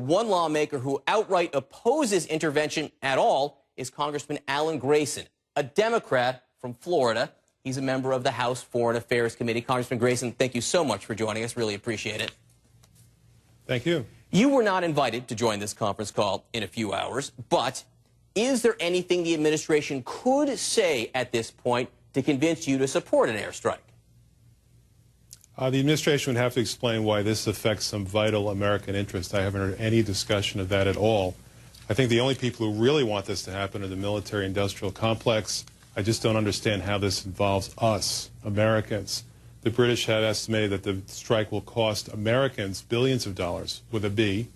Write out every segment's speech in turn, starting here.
One lawmaker who outright opposes intervention at all is Congressman Alan Grayson, a Democrat from Florida. He's a member of the House Foreign Affairs Committee. Congressman Grayson, thank you so much for joining us. Really appreciate it. Thank you. You were not invited to join this conference call in a few hours, but is there anything the administration could say at this point to convince you to support an airstrike? The administration would have to explain why this affects some vital American interest. I haven't heard any discussion of that at all. I think the only people who really want this to happen are the military-industrial complex. I just don't understand how this involves us, Americans. The British have estimated that the strike will cost Americans billions of dollars, with a B.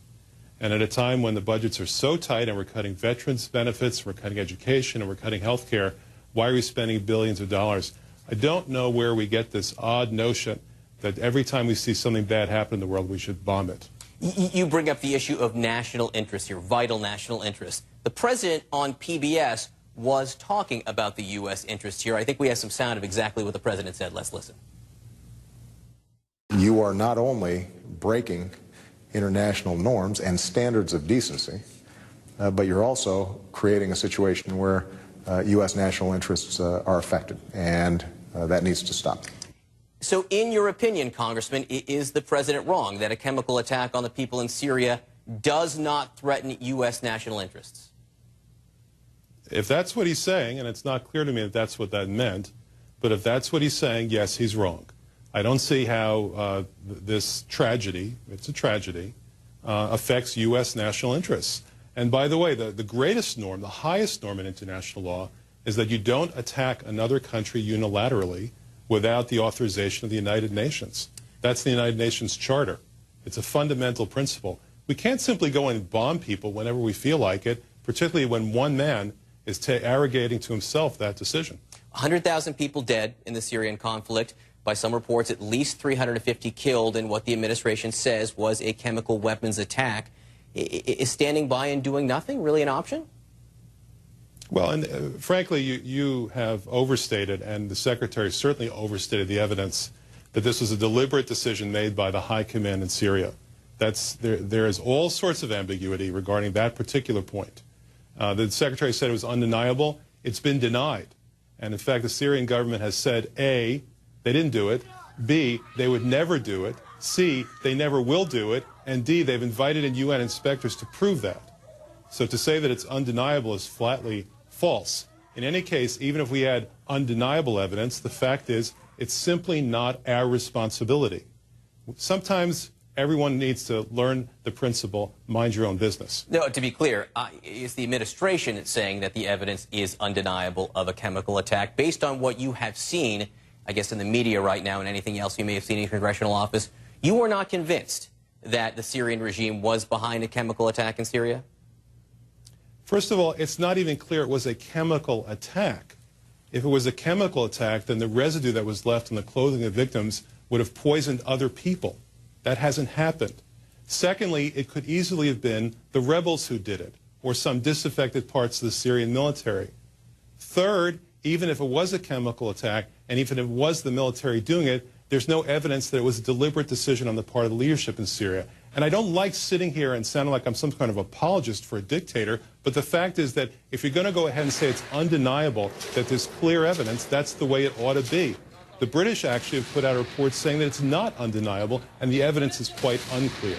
And at a time when the budgets are so tight and we're cutting veterans' benefits, we're cutting education, and we're cutting health care, why are we spending billions of dollars? I don't know where we get this odd notion that every time we see something bad happen in the world, we should bomb it. You bring up the issue of national interest here, vital national interest. The president on PBS was talking about the U.S. interest here. I think we have some sound of exactly what the president said. Let's listen. You are not only breaking international norms and standards of decency, but you're also creating a situation where U.S. national interests are affected, and that needs to stop. So in your opinion, Congressman, is the president wrong that a chemical attack on the people in Syria does not threaten U.S. national interests? If that's what he's saying, and it's not clear to me that that's what that meant, but if that's what he's saying, yes, he's wrong. I don't see how this tragedy, it's a tragedy, affects U.S. national interests. And by the way, the greatest norm, the highest norm in international law, is that you don't attack another country unilaterally without the authorization of the United Nations. That's the United Nations Charter. It's a fundamental principle. We can't simply go and bomb people whenever we feel like it, particularly when one man is arrogating to himself that decision. 100,000 people dead in the Syrian conflict. By some reports, at least 350 killed in what the administration says was a chemical weapons attack. Is standing by and doing nothing really an option? Well, and frankly, you have overstated, and the Secretary certainly overstated the evidence that this was a deliberate decision made by the high command in Syria. There is all sorts of ambiguity regarding that particular point. The Secretary said it was undeniable. It's been denied. And in fact, the Syrian government has said, A, they didn't do it, B, they would never do it, C, they never will do it, and D, they've invited in UN inspectors to prove that. So to say that it's undeniable is flatly false. In any case, even if we had undeniable evidence, the fact is it's simply not our responsibility. Sometimes everyone needs to learn the principle, mind your own business. No, to be clear, is the administration saying that the evidence is undeniable of a chemical attack? Based on what you have seen, I guess in the media right now and anything else you may have seen in your congressional office, you are not convinced that the Syrian regime was behind a chemical attack in Syria? First of all, it's not even clear it was a chemical attack. If it was a chemical attack, then the residue that was left on the clothing of victims would have poisoned other people. That hasn't happened. Secondly, it could easily have been the rebels who did it, or some disaffected parts of the Syrian military. Third, even if it was a chemical attack, and even if it was the military doing it, there's no evidence that it was a deliberate decision on the part of the leadership in Syria. And I don't like sitting here and sounding like I'm some kind of apologist for a dictator, but the fact is that if you're going to go ahead and say it's undeniable that there's clear evidence, that's the way it ought to be. The British actually have put out a report saying that it's not undeniable, and the evidence is quite unclear.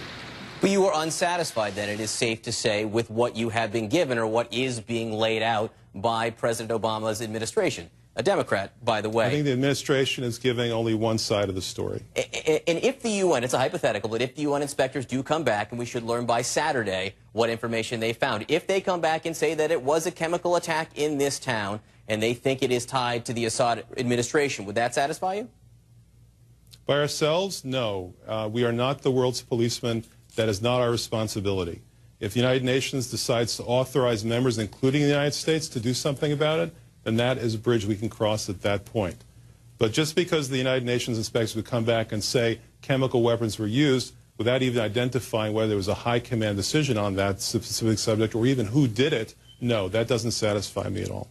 But you are unsatisfied that it is safe to say with what you have been given or what is being laid out by President Obama's administration. A Democrat, by the way. I think the administration is giving only one side of the story. And if the UN, it's a hypothetical, but if the UN inspectors do come back, and we should learn by Saturday what information they found, if they come back and say that it was a chemical attack in this town, and they think it is tied to the Assad administration, would that satisfy you? By ourselves, no. We are not the world's policemen. That is not our responsibility. If the United Nations decides to authorize members, including the United States, to do something about it, then that is a bridge we can cross at that point. But just because the United Nations inspectors would come back and say chemical weapons were used without even identifying whether there was a high command decision on that specific subject or even who did it, no, that doesn't satisfy me at all.